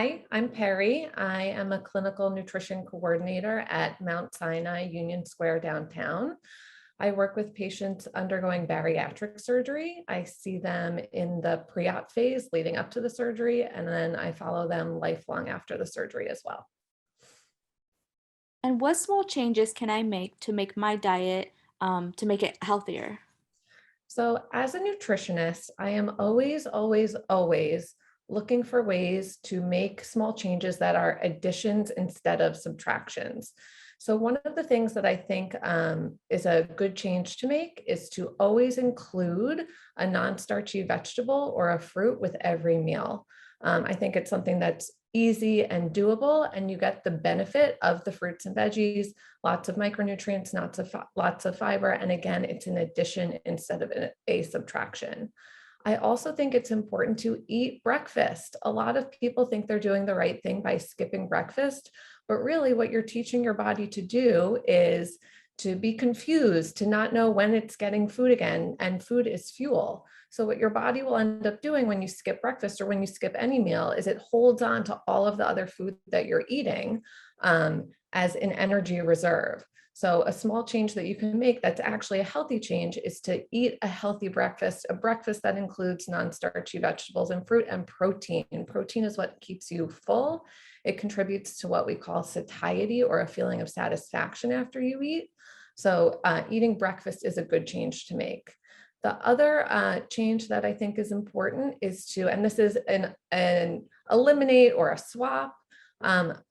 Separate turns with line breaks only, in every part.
Hi, I'm Perry. I am a clinical nutrition coordinator at Mount Sinai Union Square downtown. I work with patients undergoing bariatric surgery. I see them in the pre-op phase leading up to the surgery, and then I follow them lifelong after the surgery as well.
And what small changes can I make to make my diet to make it healthier?
So, as a nutritionist, I am always looking for ways to make small changes that are additions instead of subtractions. So, one of the things that I think is a good change to make is to always include a non starchy vegetable or a fruit with every meal. I think it's something that's easy and doable, and you get the benefit of the fruits and veggies, lots of micronutrients, lots of fiber. And again, it's an addition instead of a subtraction. I also think it's important to eat breakfast. A lot of people think they're doing the right thing by skipping breakfast, but really what you're teaching your body to do is to be confused, to not know when it's getting food again, and food is fuel. So what your body will end up doing when you skip breakfast or when you skip any meal is it holds on to all of the other food that you're eating as an energy reserve. So a small change that you can make that's actually a healthy change is to eat a healthy breakfast, a breakfast that includes non-starchy vegetables and fruit and protein. Protein is what keeps you full. It contributes to what we call satiety, or a feeling of satisfaction after you eat. So eating breakfast is a good change to make. The other change that I think is important is to, and this is an eliminate or a swap,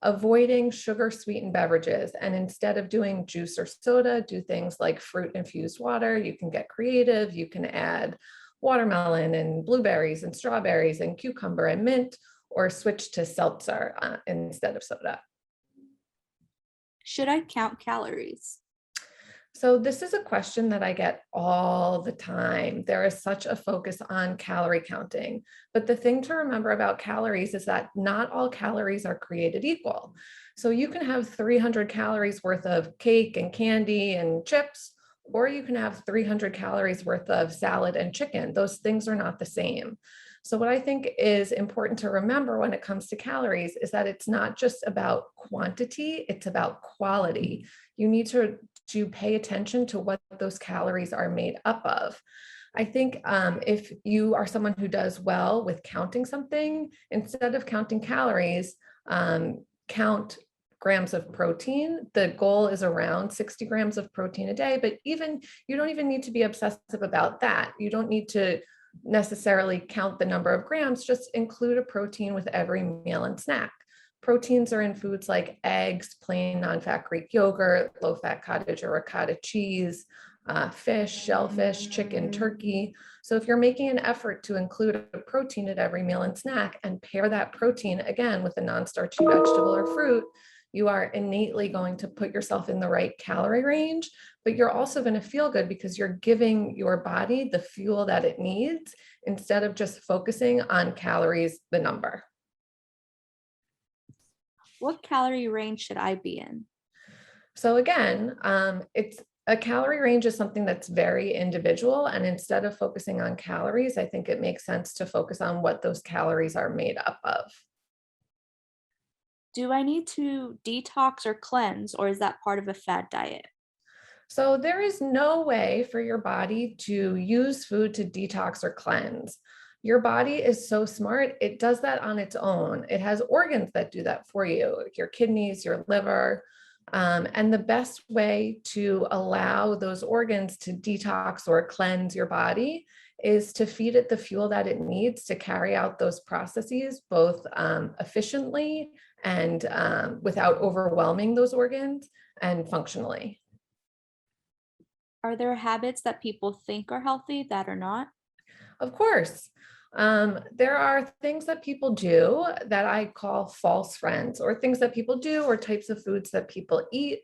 avoiding sugar sweetened beverages. And instead of doing juice or soda, do things like fruit infused water. You can get creative. You can add watermelon and blueberries and strawberries and cucumber and mint, or switch to seltzer instead of soda.
Should I count calories?
So this is a question that I get all the time. There is such a focus on calorie counting. But the thing to remember about calories is that not all calories are created equal. So you can have 300 calories worth of cake and candy and chips, or you can have 300 calories worth of salad and chicken. Those things are not the same. So what I think is important to remember when it comes to calories is that it's not just about quantity, it's about quality. You need to pay attention to what those calories are made up of. I think if you are someone who does well with counting something, instead of counting calories, count grams of protein. The goal is around 60 grams of protein a day, but even you don't even need to be obsessive about that. You don't need to necessarily count the number of grams, just include a protein with every meal and snack. Proteins are in foods like eggs, plain non-fat Greek yogurt, low-fat cottage or ricotta cheese, fish, shellfish, chicken, turkey. So if you're making an effort to include a protein at every meal and snack and pair that protein again with a non-starchy vegetable or fruit, you are innately going to put yourself in the right calorie range, but you're also going to feel good because you're giving your body the fuel that it needs instead of just focusing on calories, the number.
What calorie range should I be in?
So again, it's a calorie range is something that's very individual. And instead of focusing on calories, I think it makes sense to focus on what those calories are made up of.
Do I need to detox or cleanse, or is that part of a fad diet?
So there is no way for your body to use food to detox or cleanse. Your body is so smart, it does that on its own. It has organs that do that for you, like your kidneys, your liver. And the best way to allow those organs to detox or cleanse your body is to feed it the fuel that it needs to carry out those processes, both efficiently and without overwhelming those organs and functionally.
Are there habits that people think are healthy that are not?
Of course. There are things that people do that I call false friends, or things that people do, or types of foods that people eat.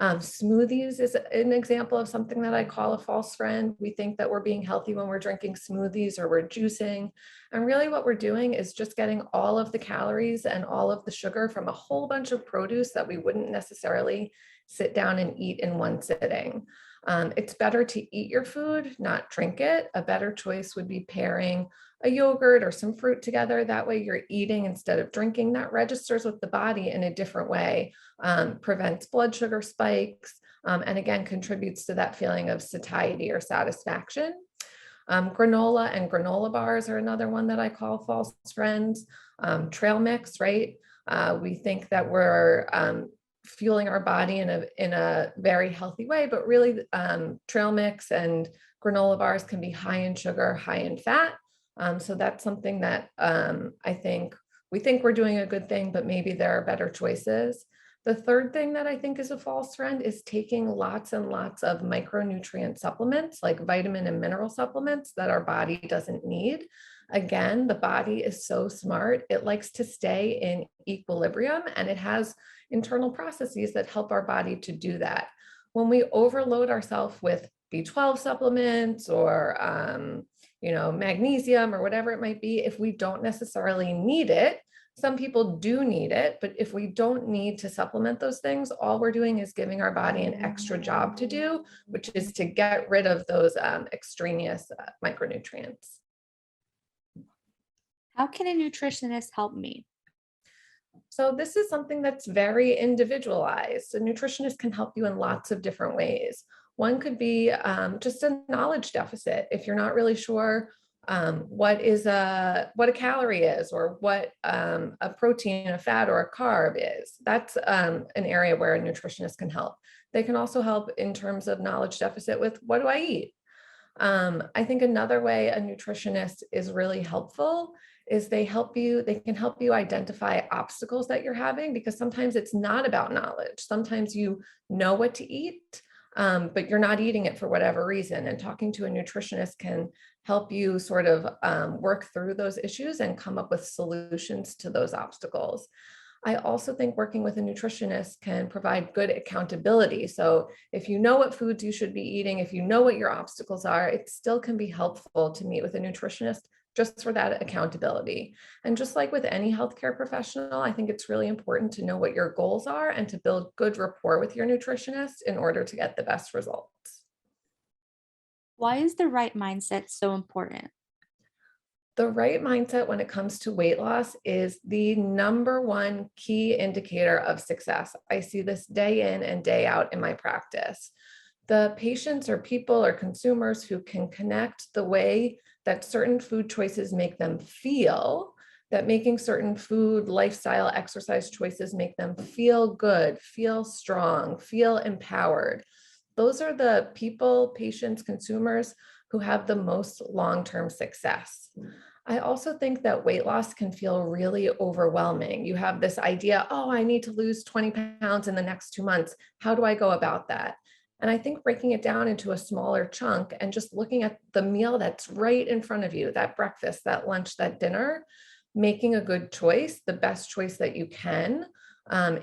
Smoothies is an example of something that I call a false friend. We think that we're being healthy when we're drinking smoothies or we're juicing. And really, what we're doing is just getting all of the calories and all of the sugar from a whole bunch of produce that we wouldn't necessarily sit down and eat in one sitting. It's better to eat your food, not drink it. A better choice would be pairing a yogurt or some fruit together. That way you're eating instead of drinking. That registers with the body in a different way, prevents blood sugar spikes, and again, contributes to that feeling of satiety or satisfaction. Granola and granola bars are another one that I call false friends. Trail mix, right? We think that we're fueling our body in a very healthy way, but really trail mix and granola bars can be high in sugar, high in fat. So that's something that I think we think we're doing a good thing, but maybe there are better choices. The third thing that I think is a false friend is taking lots and lots of micronutrient supplements, like vitamin and mineral supplements that our body doesn't need. Again, the body is so smart. It likes to stay in equilibrium, and it has internal processes that help our body to do that. When we overload ourselves with B12 supplements or magnesium or whatever it might be, if we don't necessarily need it, some people do need it, but if we don't need to supplement those things, all we're doing is giving our body an extra job to do, which is to get rid of those extraneous micronutrients.
How can a nutritionist help me?
So this is something that's very individualized. A nutritionist can help you in lots of different ways. One could be just a knowledge deficit. If you're not really sure what a calorie is, or what a protein, a fat, or a carb is, that's an area where a nutritionist can help. They can also help in terms of knowledge deficit with what do I eat? I think another way a nutritionist is really helpful is they can help you identify obstacles that you're having, because sometimes it's not about knowledge. Sometimes you know what to eat, but you're not eating it for whatever reason. And talking to a nutritionist can help you sort of work through those issues and come up with solutions to those obstacles. I also think working with a nutritionist can provide good accountability. So if you know what foods you should be eating, if you know what your obstacles are, it still can be helpful to meet with a nutritionist just for that accountability. And just like with any healthcare professional, I think it's really important to know what your goals are and to build good rapport with your nutritionist in order to get the best results.
Why is the right mindset so important?
The right mindset when it comes to weight loss is the number one key indicator of success. I see this day in and day out in my practice. The patients or people or consumers who can connect the way that certain food choices make them feel, that making certain food, lifestyle, exercise choices make them feel good, feel strong, feel empowered. Those are the people, patients, consumers who have the most long-term success. I also think that weight loss can feel really overwhelming. You have this idea, oh, I need to lose 20 pounds in the next 2 months. How do I go about that? And I think breaking it down into a smaller chunk and just looking at the meal that's right in front of you, that breakfast, that lunch, that dinner, making a good choice, the best choice that you can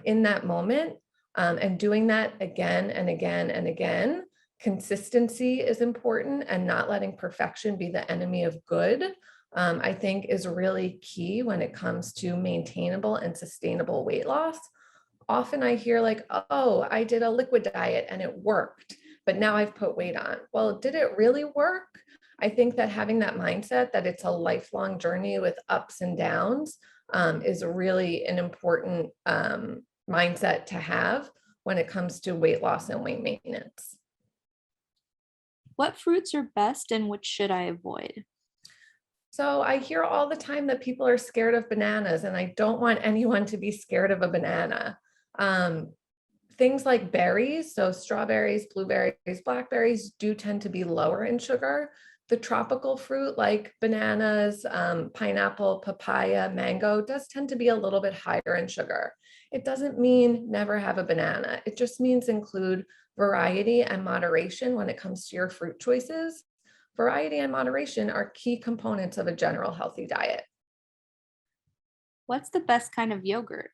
in that moment, and doing that again and again and again. Consistency is important, and not letting perfection be the enemy of good, I think is really key when it comes to maintainable and sustainable weight loss. Often I hear like, oh, I did a liquid diet and it worked, but now I've put weight on. Well, did it really work? I think that having that mindset that it's a lifelong journey with ups and downs is really an important mindset to have when it comes to weight loss and weight maintenance.
What fruits are best and which should I avoid?
So I hear all the time that people are scared of bananas, and I don't want anyone to be scared of a banana. Um, Things like berries, so strawberries, blueberries, blackberries, do tend to be lower in sugar. The tropical fruit like bananas, pineapple, papaya, mango does tend to be a little bit higher in sugar. It doesn't mean never have a banana. It just means include variety and moderation when it comes to your fruit choices. Variety and moderation are key components of a general healthy diet.
What's the best kind of yogurt?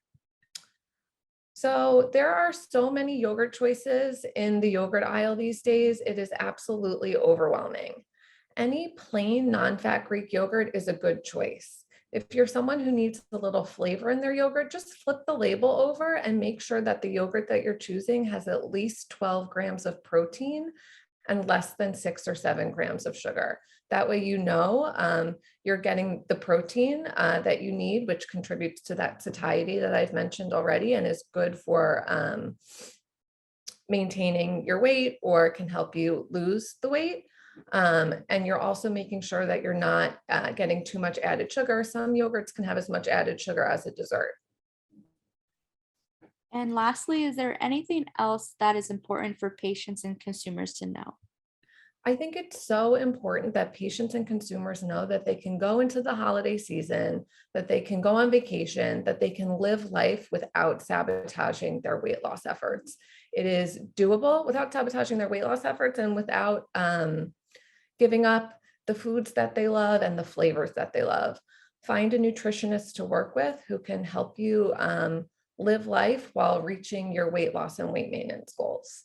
So there are so many yogurt choices in the yogurt aisle these days. It is absolutely overwhelming. Any plain non-fat Greek yogurt is a good choice. If you're someone who needs a little flavor in their yogurt, just flip the label over and make sure that the yogurt that you're choosing has at least 12 grams of protein and less than 6 or 7 grams of sugar. That way, you're getting the protein that you need, which contributes to that satiety that I've mentioned already and is good for maintaining your weight or can help you lose the weight. And you're also making sure that you're not getting too much added sugar. Some yogurts can have as much added sugar as a dessert.
And lastly, is there anything else that is important for patients and consumers to know?
I think it's so important that patients and consumers know that they can go into the holiday season, that they can go on vacation, that they can live life without sabotaging their weight loss efforts. It is doable without sabotaging their weight loss efforts and without giving up the foods that they love and the flavors that they love. Find a nutritionist to work with who can help you live life while reaching your weight loss and weight maintenance goals.